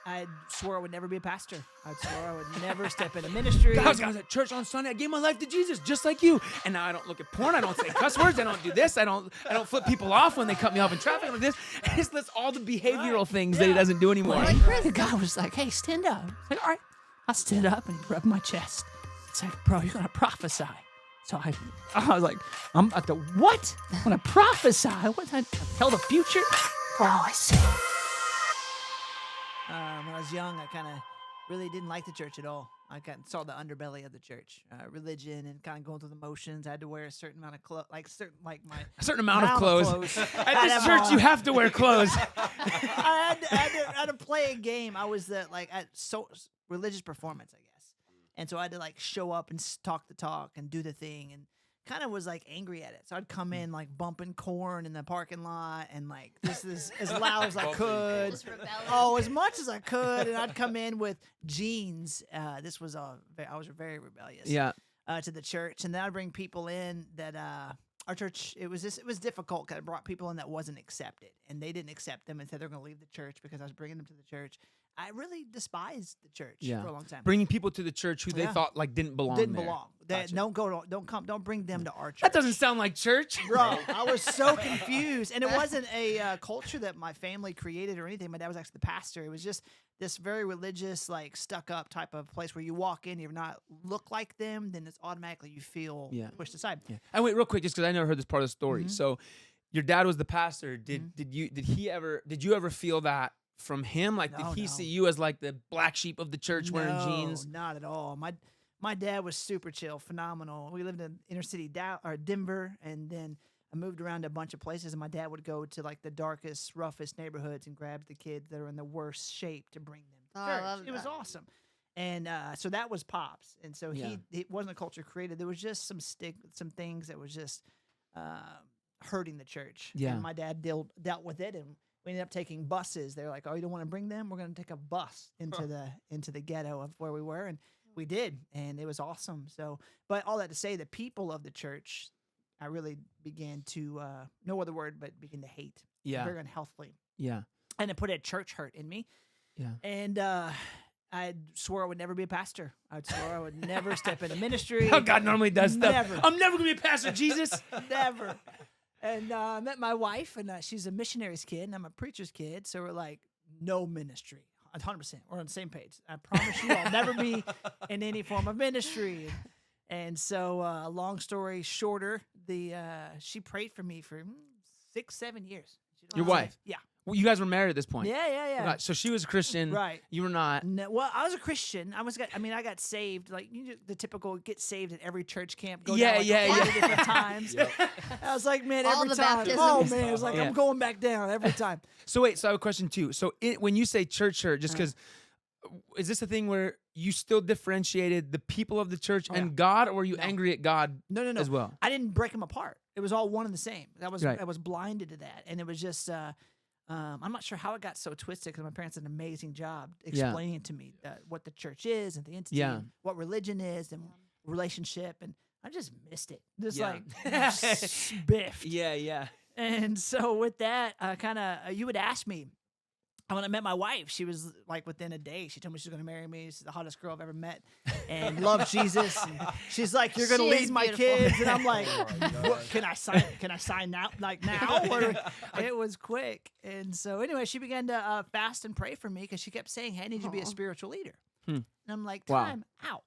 I swore I would never be a pastor. I swore I would never step into ministry. Guys, I was at church on Sunday. I gave my life to Jesus, just like you. And now I don't look at porn. I don't say cuss words. I don't do this. I don't flip people off when they cut me off in traffic. Like this. And it's lists all the behavioral things that he doesn't do anymore. Like Chris. The guy was like, "Hey, stand up." I was like, "All right." I stood up and he rubbed my chest. It's like, "Bro, you're gonna prophesy." So I was like, "I'm at the what? I'm gonna prophesy? What? I tell the future?" Oh, I see. When I was young, I kind of really didn't like the church at all. I kind of saw the underbelly of the church, religion, and kind of going through the motions. I had to wear a certain amount of clothes, a certain amount of clothes. At this church, you have to wear clothes. I had to play a game. I was religious performance, I guess, and so I had to show up and talk the talk and do the thing, and kind of was angry at it. So I'd come in bumping corn in the parking lot and this is as loud as I could. Oh, as much as I could. And I'd come in with jeans. I was very rebellious. Yeah. To the church, and then I'd bring people in that our church. It was difficult because I brought people in that wasn't accepted, and they didn't accept them and said they're going to leave the church because I was bringing them to the church. I really despised the church for a long time. Bringing people to the church who they thought didn't belong there. Gotcha. Don't bring them to our church. That doesn't sound like church. Bro, I was so confused. And it wasn't a culture that my family created or anything. My dad was actually the pastor. It was just this very religious, stuck up type of place where you walk in, you're not look like them, then it's automatically you feel pushed aside. Yeah. And wait, real quick, just because I never heard this part of the story. So your dad was the pastor. Did you ever feel that from him? Did he see you as the black sheep of the church wearing jeans? Not at all. My dad was super chill, phenomenal. We lived in inner city Denver, and then I moved around to a bunch of places, and my dad would go to the darkest, roughest neighborhoods and grab the kids that are in the worst shape to bring them to church. I love It was that. awesome. And so that was Pops. And so it wasn't a culture created. There was just some things that was just hurting the church. Yeah. And my dad dealt with it, and we ended up taking buses. They're like, "Oh, you don't want to bring them? We're going to take a bus into the ghetto of where we were." And we did, and it was awesome. So, but all that to say, the people of the church, I really began to no other word, but begin to hate. Yeah. Very unhealthily. Yeah. And it put a church hurt in me. Yeah. And I swore I would never be a pastor. I swore I would never step into ministry. How God normally does stuff. Never. I'm never going to be a pastor, Jesus. Never. And I met my wife, and she's a missionary's kid, and I'm a preacher's kid. So we're no ministry. 100%. We're on the same page. I promise you I'll never be in any form of ministry. And so long story shorter, she prayed for me for 6-7 years. Your wife? Yeah. Well, you guys were married at this point. Yeah. Right, so she was a Christian. Right. You were not. No, well, I was a Christian. I got saved. The typical get saved at every church camp. Go down different times. I was like, man, All every the time. baptisms. Oh man, it was like I'm going back down every time. So wait, so I have a question too. So when you say church, just because, is this a thing where you still differentiated the people of the church and God, or were you angry at God No. as well? I didn't break them apart. It was all one and the same. I Right. was blinded to that, and it was just. I'm not sure how it got so twisted because my parents did an amazing job explaining to me what the church is and the entity, and what religion is and relationship, and I just missed it. Just spiffed. Yeah. And so with that, you would ask me. When I met my wife, she was within a day, she told me she was going to marry me. She's the hottest girl I've ever met and loved Jesus. And she's like, "You're going to She lead is my beautiful. kids." And I'm like, what, can I sign now? Now? Or, it was quick. And so anyway, she began to fast and pray for me because she kept saying, "Hey, I need you to be a spiritual leader." And I'm like, time out.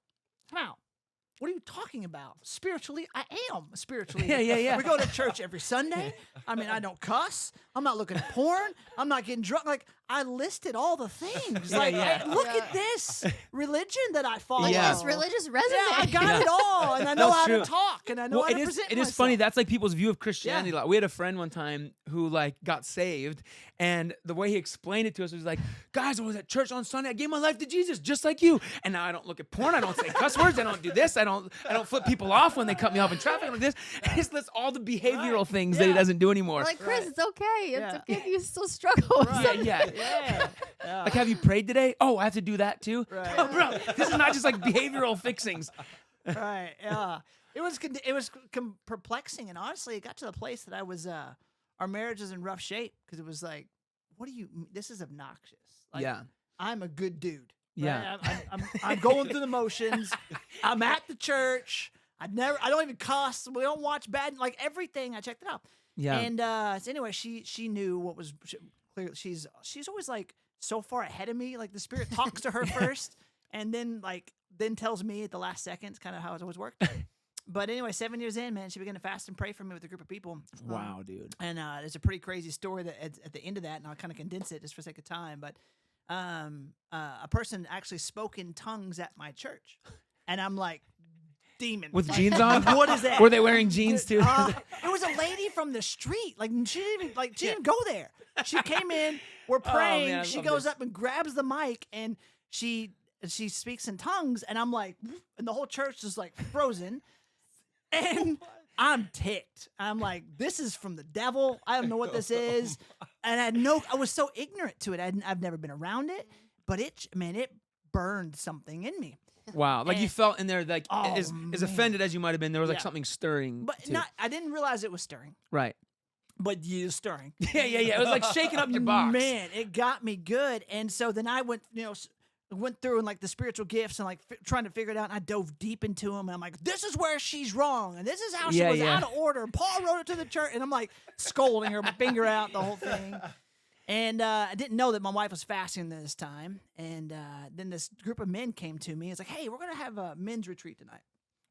What are you talking about? Spiritually, I am a spiritual leader. Yeah. We go to church every Sunday. I don't cuss. I'm not looking at porn. I'm not getting drunk. I listed all the things. Hey, look at this religion that I follow. This religious resume. Yeah, I got it all, and I know how true. to talk, and I know how to present It is myself. funny. That's people's view of Christianity. We had a friend one time who got saved, and the way he explained it to us was "Guys, I was at church on Sunday. I gave my life to Jesus, just like you. And now I don't look at porn. I don't say cuss words. I don't do this. I don't flip people off when they cut me off in traffic like this." And it lists all the behavioral things that he doesn't do anymore. Chris, it's okay. Yeah. It's okay if you still struggle with something. Yeah. Have you prayed today? Oh, I have to do that too. Right. Oh, bro, this is not just behavioral fixings. Right. Yeah. It was perplexing, and honestly, it got to the place that I was. Our marriage was in rough shape because it was what do you? This is obnoxious. I'm a good dude. Yeah. Right? I'm going through the motions. I'm at the church. I don't even cuss. We don't watch bad, like everything. I checked it out. Yeah. And so anyway, she knew what was clearly. She's always like so far ahead of me. Like the Spirit talks to her first, and then tells me at the last second. It's kind of how it's always worked. But anyway, 7 years in, man, she began to fast and pray for me with a group of people. Wow, dude. And there's a pretty crazy story that at the end of that, and I'll kind of condense it just for sake of time. But a person actually spoke in tongues at my church, and I'm like, demon With jeans on? What is that? Were they wearing jeans too? It was a lady from the street. Like she didn't go there. She came in. We're praying. man, I She love goes this. up and grabs the mic, and she speaks in tongues, and I'm like, and the whole church is like frozen, and I'm ticked. I'm like, this is from the devil. I don't know what this is, and I was so ignorant to it. I've never been around it, but it burned something in me. Wow. Like you And- felt in there, like Oh, as man. offended as you might have been, there was like Yeah. something stirring. But too. I didn't realize it was stirring, Right. but you stirring. Yeah. It was like shaking up your box. Man, it got me good. And so then I went, went through and like the spiritual gifts and like trying to figure it out. And I dove deep into them. And I'm like, this is where she's wrong. And this is how she Yeah, was yeah. out of order. And Paul wrote it to the church. And I'm like scolding her, my finger out, the whole thing. And I didn't know that my wife was fasting this time. And then this group of men came to me. It's like, hey, we're going to have a men's retreat tonight.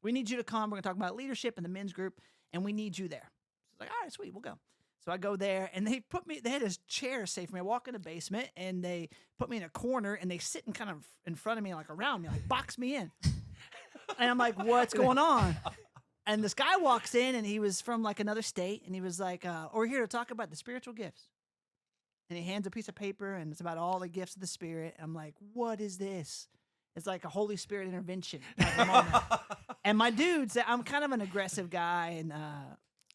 We need you to come. We're going to talk about leadership in the men's group. And we need you there. So I was like, all right, sweet, we'll go. So I go there, and they had this chair saved for me. I walk in the basement, and they put me in a corner, and they sit kind of in front of me, like around me, like box me in. And I'm like, what's going on? And this guy walks in, and he was from like another state, and he was like, we're here to talk about the spiritual gifts. And he hands a piece of paper, and it's about all the gifts of the Spirit. I'm like, what is this? It's like a Holy Spirit intervention type of moment. And my dudes, I'm kind of an aggressive guy, and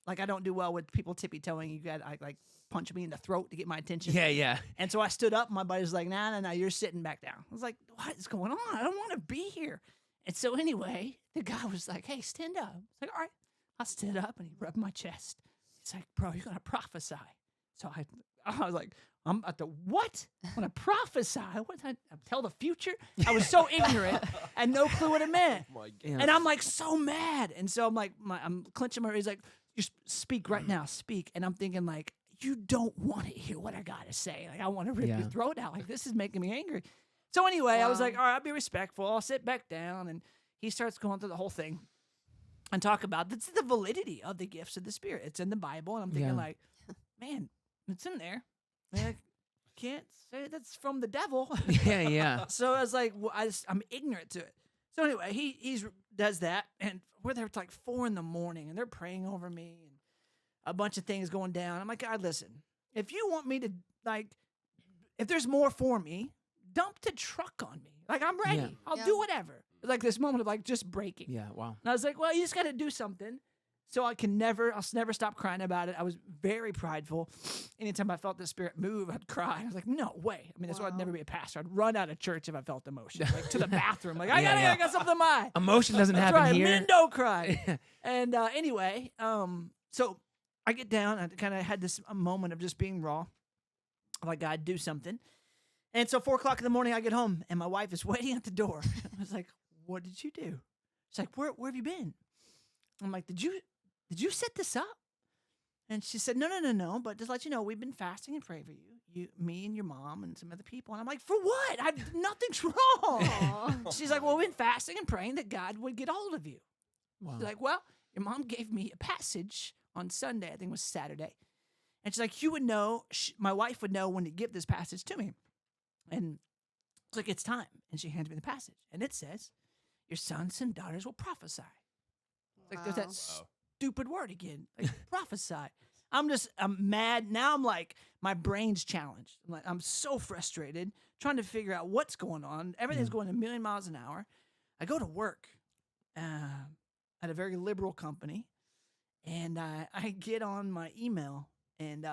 like I don't do well with people tippy-toeing. You got like punch me in the throat to get my attention. Yeah. And so I stood up, and my buddy was like, nah, you're sitting back down. I was like, what is going on? I don't want to be here. And so anyway, the guy was like, hey, stand up. I was like, all right. I stood up, and he rubbed my chest. He's like, bro, you're going to prophesy. So I was like, I'm at the what? I'm going to prophesy? What? I tell the future? I was so ignorant and no clue what it meant. Yeah. And I'm like so mad. And so I'm like, I'm clenching my, he's like, you speak right now, speak. And I'm thinking like, you don't want to hear what I got to say. Like, I want to rip Yeah. your throat out. Like, this is making me angry. So anyway, I was like, all right, I'll be respectful. I'll sit back down. And he starts going through the whole thing and talk about the validity of the gifts of the Spirit. It's in the Bible. And I'm thinking like, man, it's in there. I can't say that's from the devil. Yeah. So I was like, well, I'm ignorant to it. So anyway, he does that, and we're there till like 4 a.m, and they're praying over me, and a bunch of things going down. I'm like, God, listen, if you want me to, like, if there's more for me, dump the truck on me. Like, I'm ready. Yeah. I'll do whatever. Like this moment of like just breaking. Yeah. Wow. And I was like, well, you just got to do something. So I'll never stop crying about it. I was very prideful. Anytime I felt the Spirit move, I'd cry. I was like, no way. I mean, that's why I'd never be a pastor. I'd run out of church if I felt emotion, like to the bathroom. Like, I got something in my eye. Emotion doesn't That's happen right. here. Men don't cry. And anyway, so I get down. I kind of had this moment of just being raw. Like, God, do something. And so 4 o'clock in the morning, I get home, and my wife is waiting at the door. I was like, what did you do? She's like, where have you been? I'm like, did you set this up? And she said, no. But just let you know, we've been fasting and praying for you, me and your mom and some other people. And I'm like, for what? Nothing's wrong. She's like, well, we've been fasting and praying that God would get a hold of you. Wow. She's like, well, your mom gave me a passage on Sunday. I think it was Saturday. And she's like, you would know, my wife would know when to give this passage to me. And it's like, it's time. And she hands me the passage. And it says, your sons and daughters will prophesy. Like, there's that stupid word again, like prophesy. I'm mad. Now I'm like, my brain's challenged. I'm so frustrated trying to figure out what's going on. Everything's going a million miles an hour. I go to work at a very liberal company, and I get on my email, and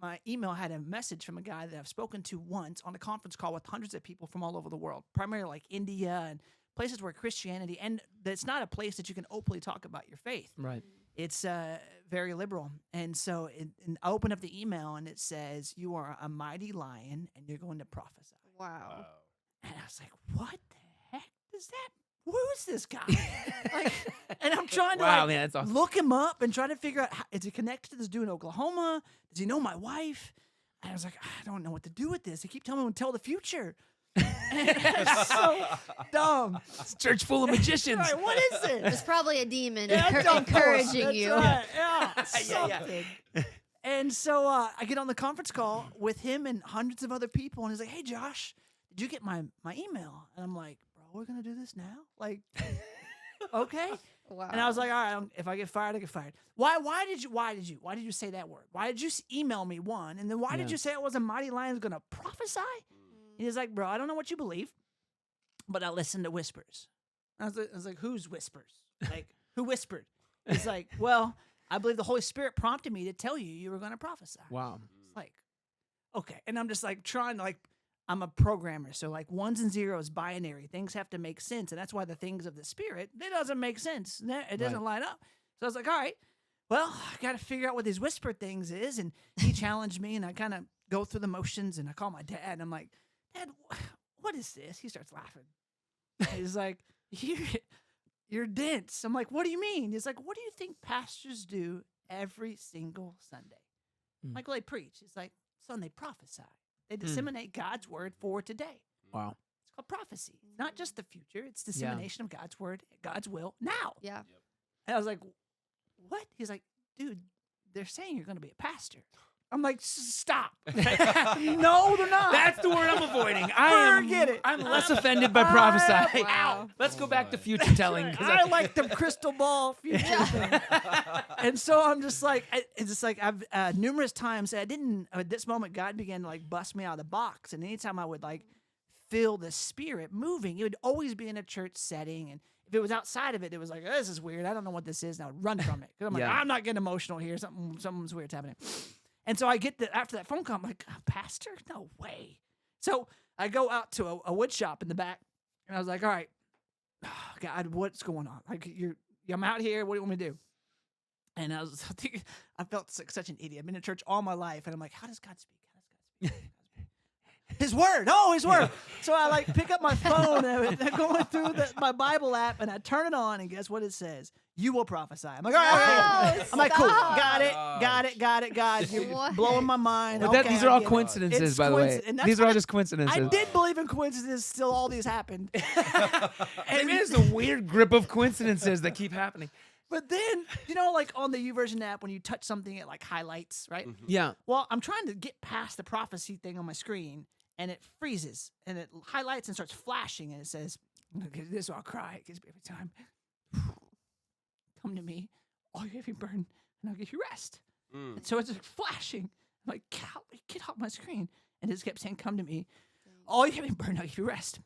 my email had a message from a guy that I've spoken to once on a conference call with hundreds of people from all over the world, primarily like India and places where Christianity, and it's not a place that you can openly talk about your faith. Right. It's very liberal. And so and I open up the email, and it says, you are a mighty lion, and you're going to prophesy. Wow. was like, what the heck is that? Who is this guy? Like, and I'm trying to Wow, man, that's awesome. look him up and try to figure out, is he connected to this dude in Oklahoma? Does he know my wife? And I was like, I don't know what to do with this. They keep telling me to tell the future. And it's so dumb. It's a church full of magicians. Right, what is this? It's probably a demon That's of course, encouraging that's you. right, yeah, Yeah. something. And so I get on the conference call with him and hundreds of other people, and he's like, "Hey, Josh, did you get my email?" And I'm like, "Bro, we're gonna do this now? Like, okay?" Wow. And I was like, "All right, if I get fired, I get fired." Why did you say that word? Why did you email me one? And then why did Yeah. you say it was a mighty lion's gonna prophesy? And he's like, "Bro, I don't know what you believe, but I listen to whispers." I was like, "Who's whispers? Like, who whispered?" He's like, "Well, I believe the Holy Spirit prompted me to tell you were going to prophesy." Wow. It's like, okay. And I'm just like trying to I'm a programmer. So like ones and zeros, binary. Things have to make sense. And that's why the things of the Spirit, it doesn't make sense. It doesn't line up. So I was like, all right, well, I got to figure out what these whisper things is. And he challenged me, and I kind of go through the motions, and I call my dad, and I'm like, "Dad, what is this?" He starts laughing. He's like, You're dense. I'm like, "What do you mean?" He's like, "What do you think pastors do every single Sunday?" I'm like, "Well, they preach." He's like, "Son, they prophesy. They disseminate God's word for today." Wow. It's called prophecy. It's not just the future. It's dissemination of God's word, God's will now. Yeah. And I was like, "What?" He's like, "Dude, they're saying you're going to be a pastor." I'm like, "Stop." No, they're not. That's the word I'm avoiding. Forget it. I'm less offended by prophesy. Wow. Let's go back to future telling. 'Cause I like the crystal ball future thing. And so I'm just like, it's just like I've numerous times at this moment, God began to like bust me out of the box. And anytime I would like feel the Spirit moving, it would always be in a church setting. And if it was outside of it, it was like, "Oh, this is weird. I don't know what this is." And I would run from it. 'Cause I'm like, Yeah. I'm not getting emotional here. Something's weird's happening. And so I get after that phone call, I'm like, "Pastor? No way." So I go out to a wood shop in the back, and I was like, "All right, God, what's going on? Like, I'm out here. What do you want me to do?" And I was thinking, I felt like such an idiot. I've been in church all my life, and I'm like, how does God speak? How does God speak? His word. Oh, his word. So I like pick up my phone and I'm going through my Bible app, and I turn it on, and guess what it says? "You will prophesy." I'm like, all right. No, I'm like, cool. stop. Got it. God, you're What? blowing my mind. But Okay, these are I all get it. coincidences, It's by the way. coincidence. And that's These are all what just coincidences. I did believe in coincidences. Still, all these happened. I mean, it's a weird grip of coincidences that keep happening. But then, like on the YouVersion app, when you touch something, it like highlights, right? Yeah. Well, I'm trying to get past the prophecy thing on my screen, and it freezes, and it highlights and starts flashing, and it says, "Okay, this I'll cry. It gives me every time. Come to me, all your heavy burden, and I'll give you rest." And so it's like flashing. I'm like, get off my screen. And it just kept saying, "Come to me, all your heavy burden, I'll give you rest."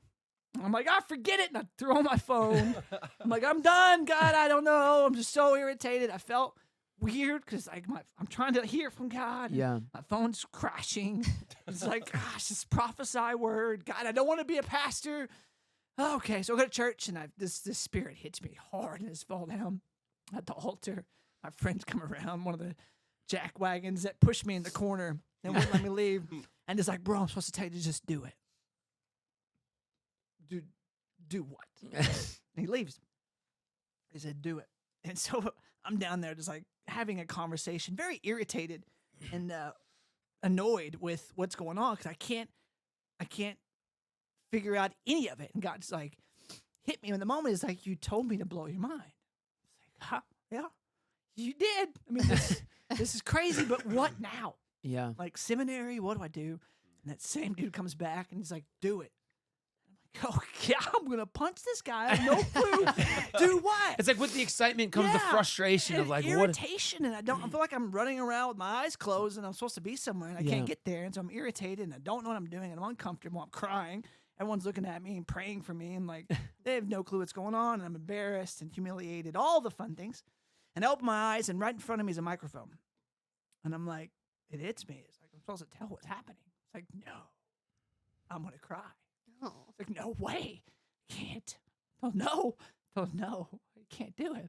I'm like, forget it. And I threw on my phone. I'm like, "I'm done, God. I don't know. I'm just so irritated." I felt weird because like I'm trying to hear from God. and Yeah. My phone's crashing. It's like, gosh, this prophesy word. God, I don't want to be a pastor. Okay, so I go to church, and this Spirit hits me hard, and I just fall down at the altar. My friends come around, one of the jack wagons that pushed me in the corner and wouldn't let me leave. And it's like, "Bro, I'm supposed to tell you to just do it." Do what? And he leaves. He said, "Do it." And so I'm down there just like having a conversation, very irritated and annoyed with what's going on because I can't figure out any of it. And God's like hit me in the moment. It's like, "You told me to blow your mind." It's like, "Huh? Yeah, you did. I mean, this is crazy, but what now? Yeah. Like seminary, what do I do?" And that same dude comes back and he's like, "Do it." I'm like, "Oh, yeah, I'm going to punch this guy. I have no clue." Do what? It's like with the excitement comes the Yeah, frustration of and like, what? irritation, and I feel like I'm running around with my eyes closed, and I'm supposed to be somewhere, and I Yeah. can't get there, and so I'm irritated, and I don't know what I'm doing, and I'm uncomfortable. I'm crying. Everyone's looking at me and praying for me, and like they have no clue what's going on, and I'm embarrassed and humiliated, all the fun things. And I open my eyes, and right in front of me is a microphone, and I'm like, it hits me. It's like I'm supposed to tell what's happening. It's like, no, I'm gonna cry. Oh. It's like, no way, can't. Oh no, I can't do it.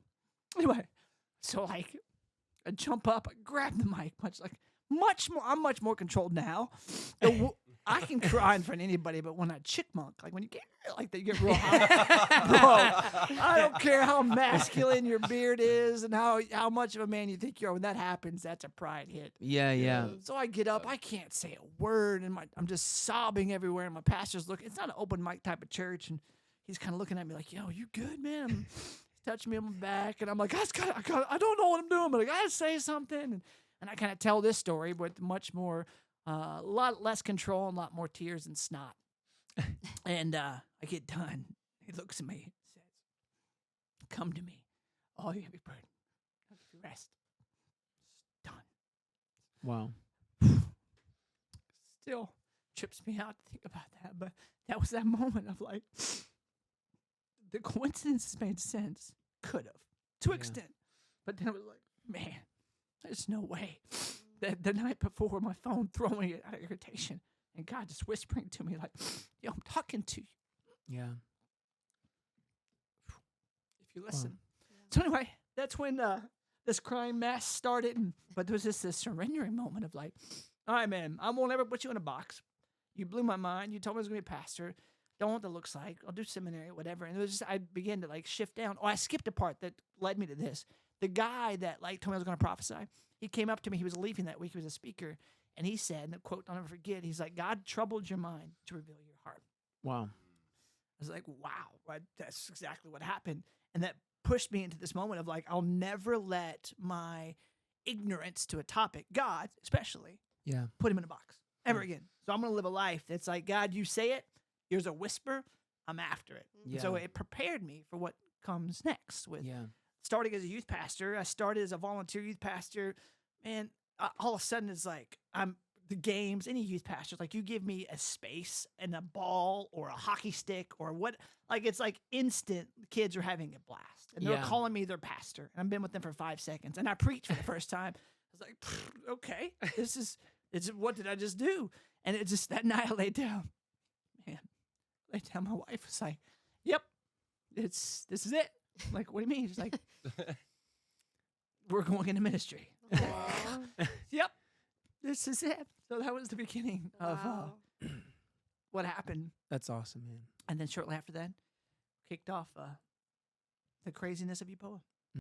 Anyway, so like, I jump up, I grab the mic, much more. I'm much more controlled now. I can cry in front of anybody, but when I chickmunk, like when you get like that, you get real hot. Bro, I don't care how masculine your beard is and how much of a man you think you are. When that happens, that's a pride hit. Yeah. So I get up, I can't say a word, and I'm just sobbing everywhere. And my pastor's looking. It's not an open mic type of church, and he's kind of looking at me like, "Yo, you good, man?" He's touching me on my back, and I'm like, I don't know what I'm doing, but I gotta say something. And I kind of tell this story with much more, a lot less control and a lot more tears and snot. And I get done. He looks at me and says, "Come to me, all you heavy burden, rest." It's done. Wow. Still trips me out to think about that, but that was that moment of like, the coincidences made sense, could have, to an extent, but then it was like, man, there's no way that the night before my phone throwing it out of irritation and God just whispering to me like, "Yo, I'm talking to you Yeah. if you listen." So anyway, that's when this crime mass started, but there was just this surrendering moment of like, "All right, man, I won't ever put you in a box. You blew my mind. You told me I was going to be a pastor. Don't know what that looks like. I'll do seminary, whatever." And it was just, I began to like shift down. Oh, I skipped a part that led me to this. The guy that like told me I was going to prophesy, he came up to me. He was leaving that week. He was a speaker. And he said, and the quote I'll never forget, he's like, "God troubled your mind to reveal your heart." Wow. I was like, wow, right? That's exactly what happened. And that pushed me into this moment of like, I'll never let my ignorance to a topic, God especially, Yeah. put him in a box ever again. So I'm going to live a life that's like, God, you say it, here's a whisper, I'm after it. Yeah. So it prepared me for what comes next with Yeah. starting as a youth pastor. I started as a volunteer youth pastor, and all of a sudden it's like the games, any youth pastors, like you give me a space and a ball or a hockey stick or what, like it's like instant kids are having a blast and they're Yeah. calling me their pastor. And I've been with them for 5 seconds and I preached for the first time. I was like, okay, this is what did I just do? And it just, that night I laid down, man, laid down. My wife was like, "Yep, this is it." I'm like, "What do you mean?" She's like, "We're going into ministry." Yep, this is it. So that was the beginning of what happened. That's awesome, man. And then shortly after that, kicked off the craziness of Upoa.